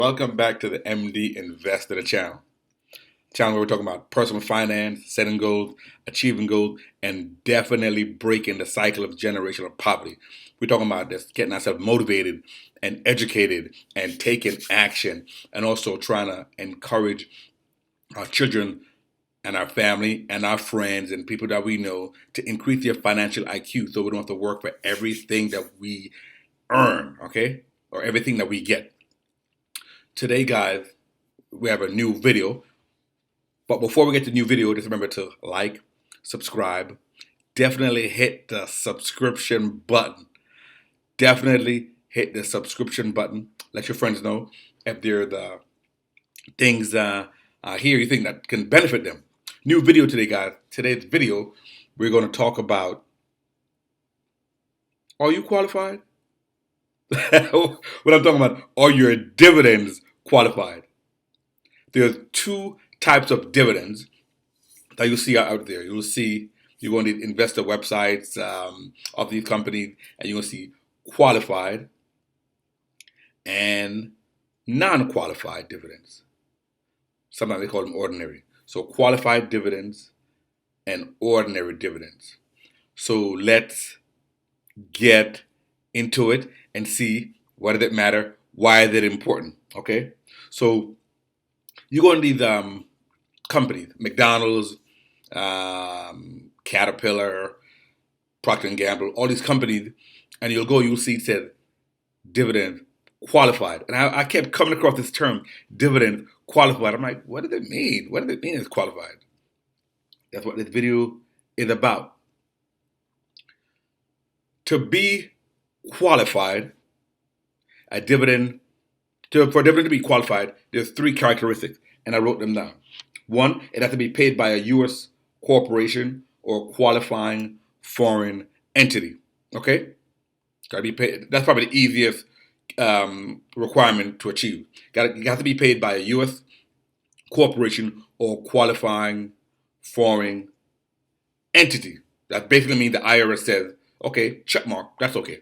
Welcome back to the MD Investor channel. Channel where we're talking about personal finance, setting goals, achieving goals, and definitely breaking the cycle of generational poverty. We're talking about this, getting ourselves motivated and educated and taking action, and also trying to encourage our children and our family and our friends and people that we know to increase their financial IQ so we don't have to work for everything that we earn, okay? Or everything that we get. Today, guys, we have a new video. But before we get to the new video, just remember to like, subscribe, definitely hit the subscription button. Definitely hit the subscription button. Let your friends know if there are the things here you think that can benefit them. New video today, guys. Today's video, we're going to talk about, are you qualified? What I'm talking about, are your dividends qualified? There are two types of dividends that you see out there. You'll see, you're going to investor websites of these companies, and you're going to see qualified and non-qualified dividends. Sometimes they call them ordinary. So qualified dividends and ordinary dividends. So let's get into it and see, what does it matter? Why is it important? Okay. So you go in these companies, McDonald's, Caterpillar, Procter and Gamble, all these companies, and you'll see it says dividend qualified. And I kept coming across this term, dividend qualified. I'm like, what does it mean? What does it mean it's qualified? That's what this video is about. To be qualified, for a dividend to be qualified, there's three characteristics, and I wrote them down. One, it has to be paid by a U.S. corporation or qualifying foreign entity. Okay, got to be paid. That's probably the easiest requirement to achieve. You have to be paid by a U.S. corporation or qualifying foreign entity. That basically means the IRS says, okay, check mark, that's okay.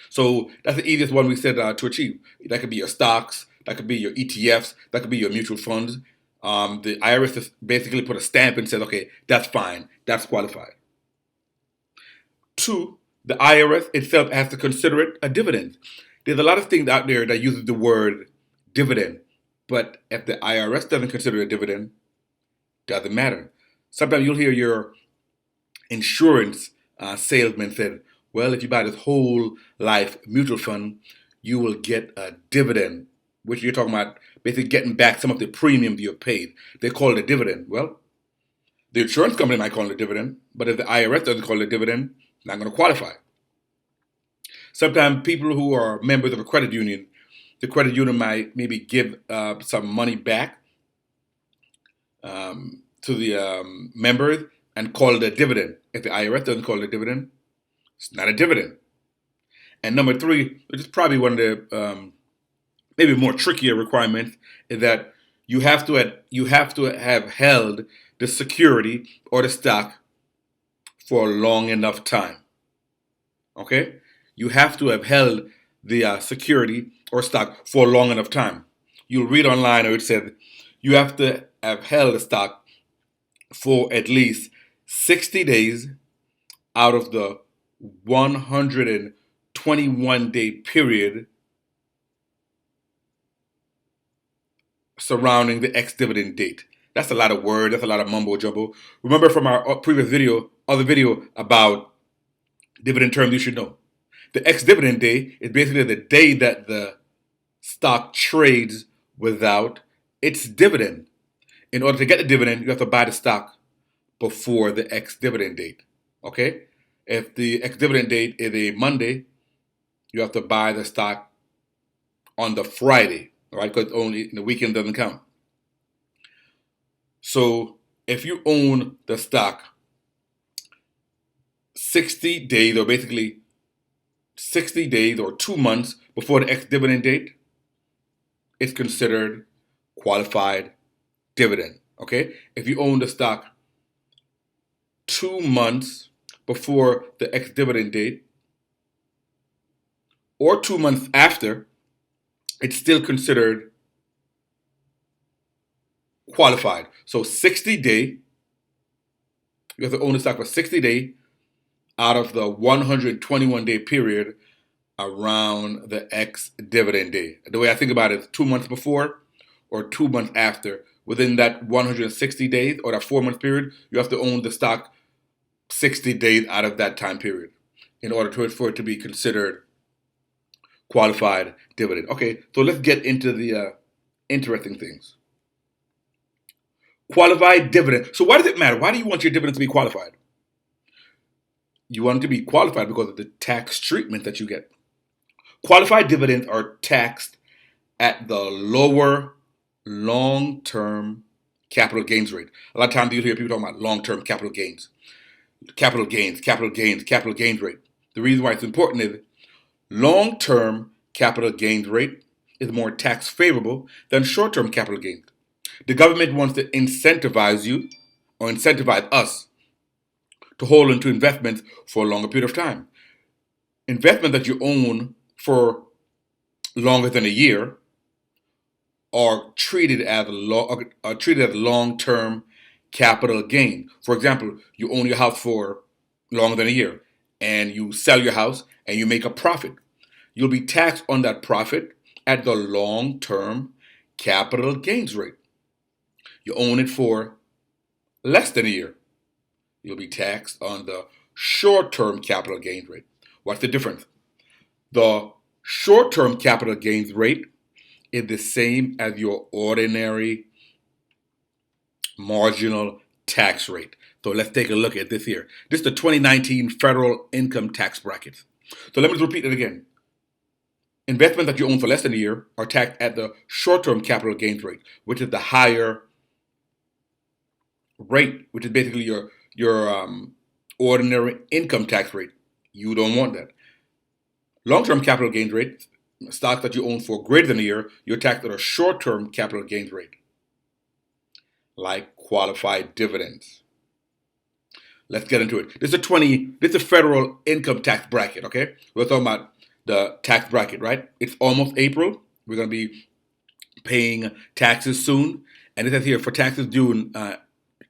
So that's the easiest one we said to achieve. That could be your stocks, that could be your ETFs, that could be your mutual funds. The IRS just basically put a stamp and says, okay, that's fine, that's qualified. Two, the IRS itself has to consider it a dividend. There's a lot of things out there that uses the word dividend, but if the IRS doesn't consider it a dividend, doesn't matter. Sometimes you'll hear your insurance salesman say, well, if you buy this whole life mutual fund, you will get a dividend, which you're talking about basically getting back some of the premium you have paid. They call it a dividend. Well, the insurance company might call it a dividend, but if the IRS doesn't call it a dividend, it's not going to qualify. Sometimes people who are members of a credit union, the credit union might maybe give some money back to the members and call it a dividend. If the IRS doesn't call it a dividend, it's not a dividend. And number three, which is probably one of the maybe more trickier requirements, is that you have to have held the security or the stock for a long enough time. Okay, you have to have held the security or stock for a long enough time. You'll read online, or it says you have to have held the stock for at least 60 days out of the 121-day period surrounding the ex-dividend date. That's a lot of words. That's a lot of mumbo jumbo. Remember from our previous video, other video about dividend terms you should know. The ex-dividend day is basically the day that the stock trades without its dividend. In order to get the dividend, you have to buy the stock before the ex-dividend date. Okay? If the ex-dividend date is a Monday, you have to buy the stock on the Friday, right? Because only the weekend doesn't count. So if you own the stock 60 days, or basically 60 days or 2 months before the ex-dividend date, it's considered qualified dividend. Okay? If you own the stock 2 months before the ex-dividend date, or 2 months after, it's still considered qualified. So 60-day, you have to own the stock for 60 days out of the 121-day period around the ex-dividend day. The way I think about it is 2 months before or 2 months after. Within that 160 days or that 4 month period, you have to own the stock 60 days out of that time period in order for it to be considered qualified dividend. Okay, so let's get into the interesting things. Qualified dividend. So why does it matter? Why do you want your dividend to be qualified? You want it to be qualified because of the tax treatment that you get. Qualified dividends are taxed at the lower long-term capital gains rate. A lot of times you hear people talking about long-term capital gains. Capital gains, capital gains, capital gains rate. The reason why it's important is long-term capital gains rate is more tax favorable than short-term capital gains. The government wants to incentivize you or incentivize us to hold into investments for a longer period of time. Investment that you own for longer than a year are treated as long-term capital gain. For example, you own your house for longer than a year and you sell your house and you make a profit. You'll be taxed on that profit at the long-term capital gains rate. You own it for less than a year, you'll be taxed on the short-term capital gains rate. What's the difference? The short-term capital gains rate is the same as your ordinary marginal tax rate. So let's take a look at this here. This is the 2019 federal income tax brackets. So let me just repeat it again. Investments that you own for less than a year are taxed at the short-term capital gains rate, which is the higher rate, which is basically your ordinary income tax rate. You don't want that. Long-term capital gains rate, stocks that you own for greater than a year, you're taxed at a short-term capital gains rate, like qualified dividends. Let's get into it. This is a federal income tax bracket, okay? We're talking about the tax bracket, right? It's almost April. We're going to be paying taxes soon. And it says here, for taxes due in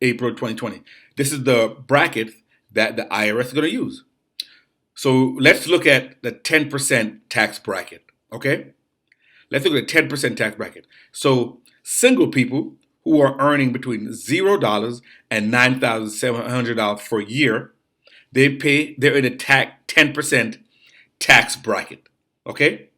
April 2020. This is the bracket that the IRS is going to use. So let's look at the 10% tax bracket, okay? Let's look at the 10% tax bracket. So single people who are earning between $0 and $9,700 for a year, they're in a 10% tax bracket, okay?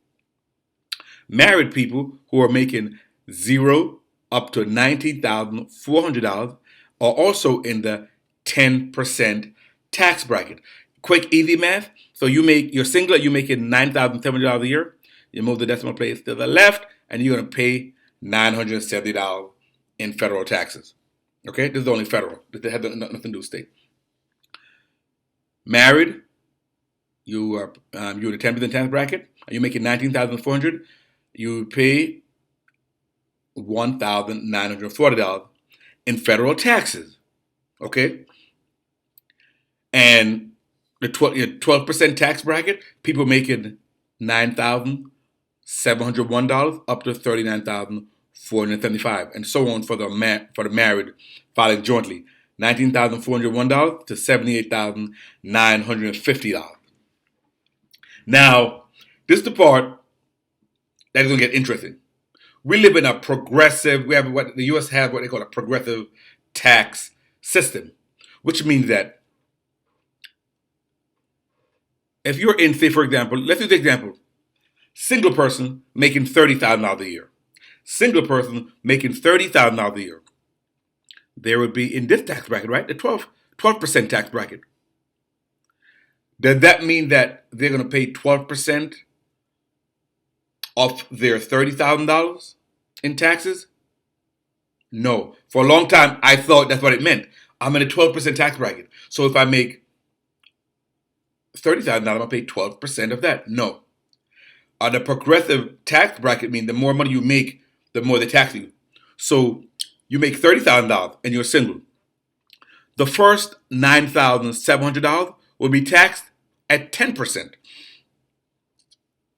Married people who are making $0 up to $19,400 are also in the 10% tax bracket. Quick, easy math. So you're single, you're making $9,700 a year. You move the decimal place to the left, and you're going to pay $970 in federal taxes. Okay, this is only federal. This has nothing to do with state. Married, you're in the 10% tax bracket. You're making $19,400. You pay $1,940 in federal taxes. Okay, and the 12% tax bracket, people making $9,701 up to $39,475, and so on for the married filing jointly, $19,401 to $78,950. Now, this is the part that is going to get interesting. We live in a progressive. We have what the U.S. has what they call a progressive tax system, which means that if you're in, say, for example, let's use the example, single person making $30,000 a year. Single person making $30,000 a year. There would be in this tax bracket, right? The 12% tax bracket. Does that mean that they're going to pay 12% of their $30,000 in taxes? No. For a long time, I thought that's what it meant. I'm in a 12% tax bracket. So if I make $30,000, I'm going to pay 12% of that. No. The progressive tax bracket means the more money you make, the more they tax you. So you make $30,000 and you're single. The first $9,700 will be taxed at 10%.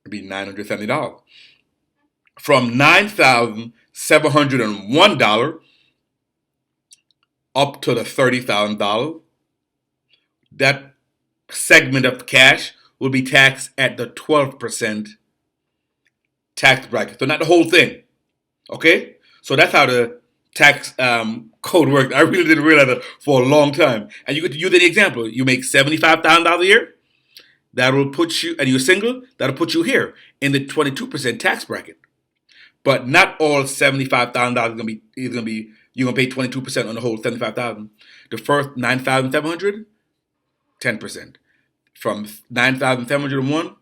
It'll be $970. from $9,701 up to the $30,000, that segment of cash will be taxed at the 12% tax bracket. So not the whole thing. Okay? So that's how the tax code works. I really didn't realize that for a long time. And you could use any example. You make $75,000 a year, that will put you, and you're single, that'll put you here in the 22% tax bracket. But not all $75,000 is gonna be you're gonna pay 22% on the whole 75,000. The first 9,700, 10%. From 9,701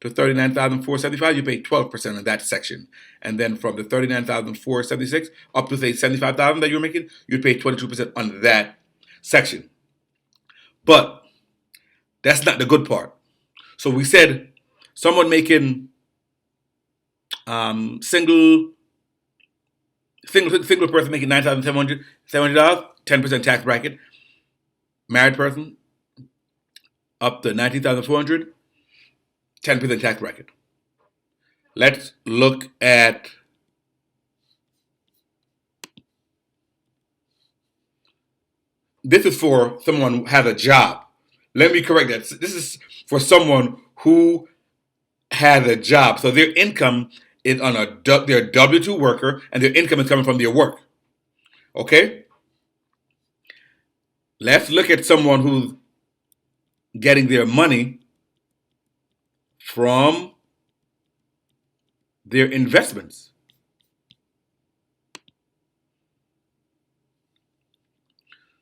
to 39,475, you pay 12% on that section. And then from the 39,476 up to say 75,000 that you're making, you pay 22% on that section. But that's not the good part. So we said someone making single person making $9,700, 10% tax bracket. Married person up to 19,400, 10% tax bracket. Let's look at this is for someone who has a job. Let me correct that. This is for someone who has a job. So their income is on they're a W-2 worker and their income is coming from their work. Okay? Let's look at someone who's getting their money from their investments.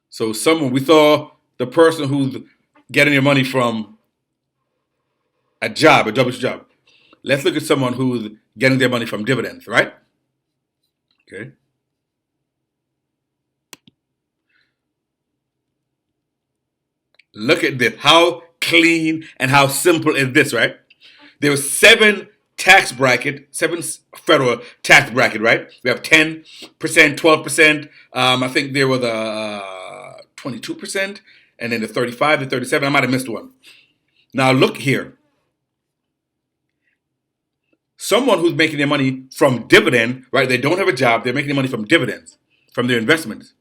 So we saw the person who's getting their money from a job, a W-2 job. Let's look at someone who's getting their money from dividends, right? Okay. Look at this. How clean and how simple is this, right? There were seven federal tax bracket, right? We have 10%, 12%. I think there was a 22%, and then the 35, the 37. I might have missed one. Now look here. Someone who's making their money from dividend, right? They don't have a job. They're making their money from dividends, from their investments.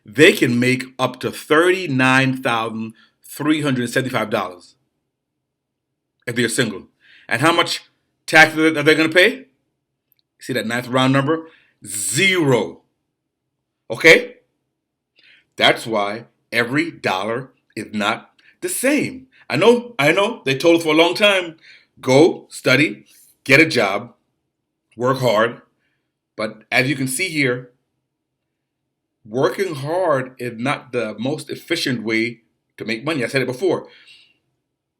They can make up to $39,375 if they're single. And how much taxes are they going to pay? See that nice round number? 0. Okay? That's why every dollar is not the same. I know. They told us for a long time, go study, get a job, work hard. But as you can see here, working hard is not the most efficient way to make money. I said it before.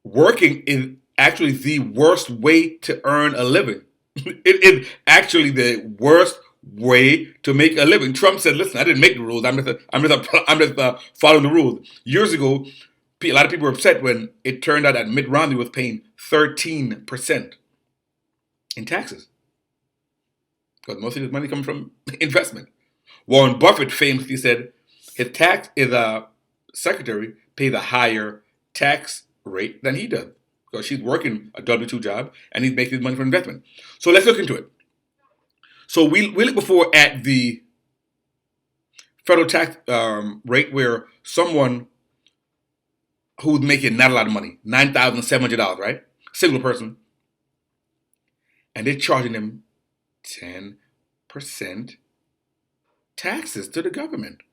Working is actually the worst way to earn a living. It is actually the worst way to make a living. Trump said, "Listen, I didn't make the rules. I'm just following the rules." Years ago, a lot of people were upset when it turned out that Mitt Romney was paying 13% in taxes because most of his money comes from investment. Warren Buffett famously said his secretary pays a higher tax rate than he does because she's working a W-2 job and he's making his money from investment. So let's look into it. So we looked before at the federal tax rate where someone who's making not a lot of money, $9,700, right? Single person. And they're charging them 10% taxes to the government.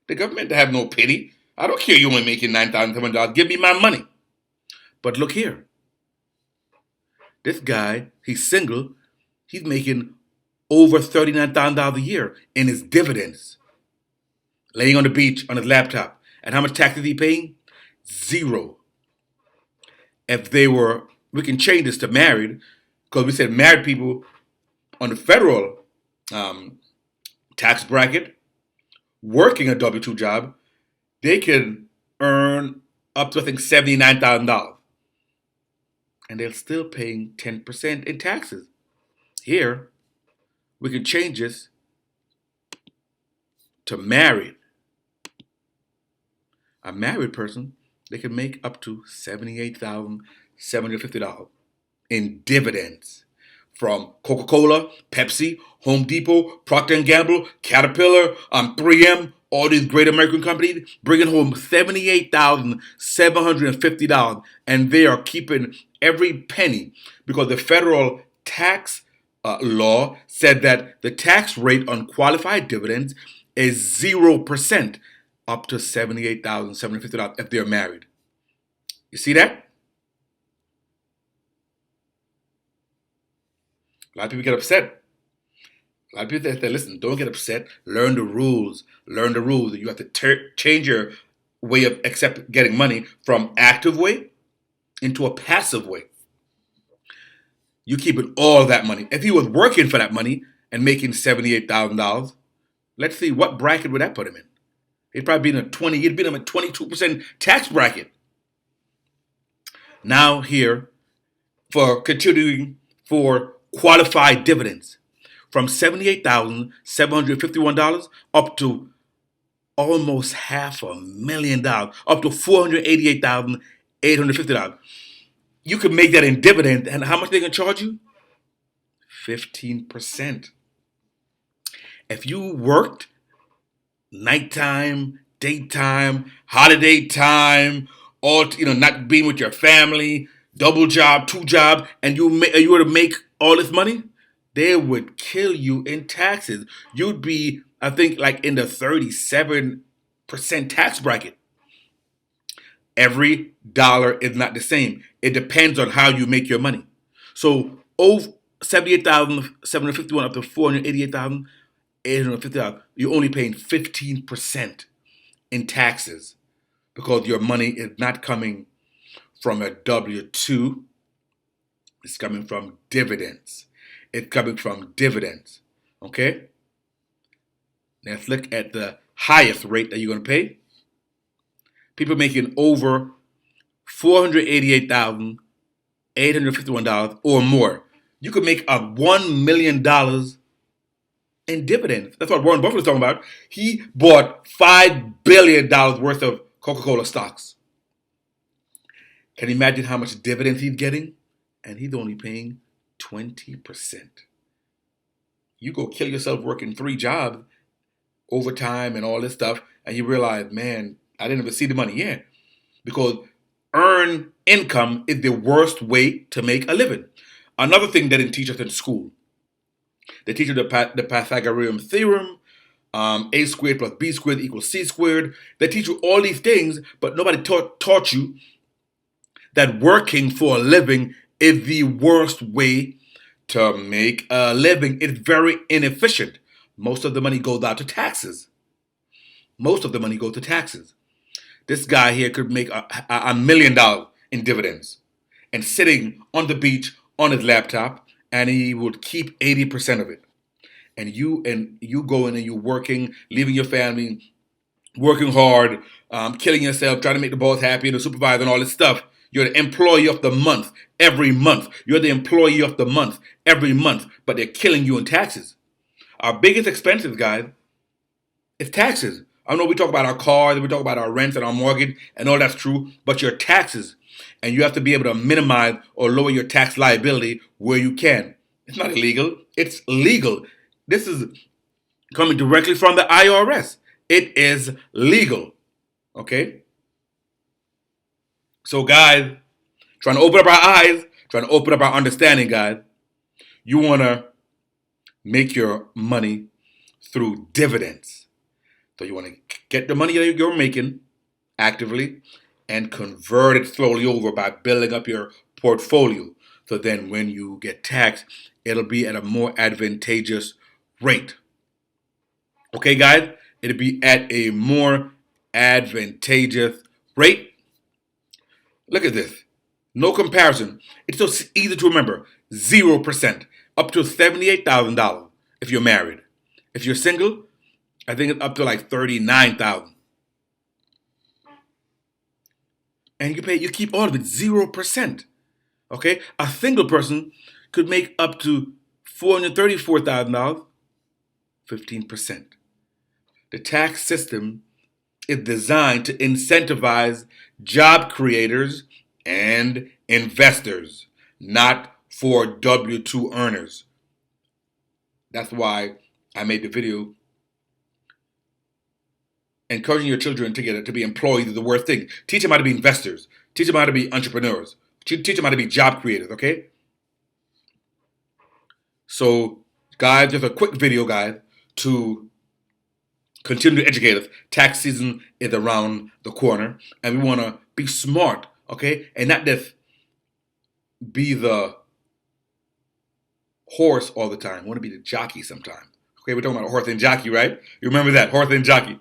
The government have no pity. I don't care you only making $9,700. Give me my money. But look here. This guy, he's single. He's making over $39,000 a year in his dividends. Laying on the beach on his laptop. And how much tax is he paying? 0. If we can change this to married, because we said married people on the federal tax bracket, working a W-2 job, they can earn up to, I think, $79,000. And they're still paying 10% in taxes. Here, we can change this to married. A married person, they can make up to $78,750 in dividends from Coca-Cola, Pepsi, Home Depot, Procter & Gamble, Caterpillar, 3M, all these great American companies, bringing home $78,750. And they are keeping every penny because the federal tax law said that the tax rate on qualified dividends is 0% up to $78,750 if they're married. You see that? A lot of people get upset. A lot of people say, listen, don't get upset. Learn the rules. Learn the rules. You have to change your way of getting money from active way into a passive way. You keeping all that money. If he was working for that money and making $78,000, let's see what bracket would that put him in. He'd probably be in a 20. He'd be in a 22% tax bracket. Now here, for continuing for qualified dividends, from $78,751 up to almost $500,000, up to $488,850. You can make that in dividends, and how much they can charge you? 15%. If you worked nighttime, daytime, holiday time, all not being with your family, double job, two job, and you were to make all this money, they would kill you in taxes. You'd be, I think, like in the 37% tax bracket. Every dollar is not the same. It depends on how you make your money. So, over $78,751 up to $488,850, you're only paying 15% in taxes because your money is not coming from a W-2. It's coming from dividends. It's coming from dividends. Okay? Now let's look at the highest rate that you're going to pay. People making over $488,851 or more. You could make $1 million in dividends. That's what Warren Buffett was talking about. He bought $5 billion worth of Coca-Cola stocks. Can you imagine how much dividends he's getting? And he's only paying 20%. You go kill yourself working 3 jobs, overtime and all this stuff, and you realize, man, I didn't even see the money yet. Because earned income is the worst way to make a living. Another thing they didn't teach us in school. They teach you the Pythagorean theorem, a squared plus b squared equals c squared. They teach you all these things, but nobody taught you that working for a living is the worst way to make a living. It's very inefficient. Most of the money goes out to taxes. Most of the money goes to taxes. This guy here could make $1 million in dividends and sitting on the beach on his laptop, and he would keep 80% of it. And you go in and you're working, leaving your family, working hard, killing yourself, trying to make the boss happy and the supervisor and all this stuff. You're the employee of the month every month. You're the employee of the month every month, but they're killing you in taxes. Our biggest expenses, guys, is taxes. I know we talk about our cars, we talk about our rents and our mortgage, and all that's true, but your taxes, and you have to be able to minimize or lower your tax liability where you can. It's not illegal. It's legal. This is coming directly from the IRS. It is legal. Okay? So, guys, trying to open up our eyes, trying to open up our understanding, guys. You want to make your money through dividends. So you want to get the money that you're making actively and convert it slowly over by building up your portfolio. So then when you get taxed, it'll be at a more advantageous rate. Okay, guys? It'll be at a more advantageous rate. Look at this. No comparison. It's so easy to remember. 0%. Up to $78,000 if you're married. If you're single, I think it's up to like $39,000. And you keep all of it 0%. Okay? A single person could make up to $434,000, 15%. The tax system is designed to incentivize job creators and investors, not for W-2 earners. That's why I made the video. Encouraging your children to be employees is the worst thing. Teach them how to be investors. Teach them how to be entrepreneurs. Teach them how to be job creators, okay? So, guys, just a quick video, guys, to continue to educate us. Tax season is around the corner, and we want to be smart, okay? And not just be the horse all the time. We want to be the jockey sometimes. Okay, we're talking about horse and jockey, right? You remember that, horse and jockey.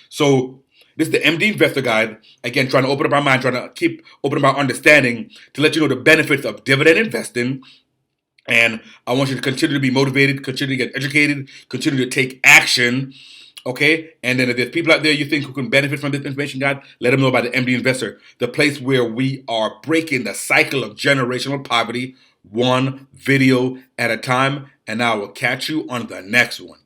So this is the MD Investor Guide. Again, trying to open up our mind, trying to keep opening up our understanding to let you know the benefits of dividend investing. And I want you to continue to be motivated, continue to get educated, continue to take action. Okay? And then if there's people out there you think who can benefit from this information, guide, let them know about the MD Investor, the place where we are breaking the cycle of generational poverty one video at a time. And I will catch you on the next one.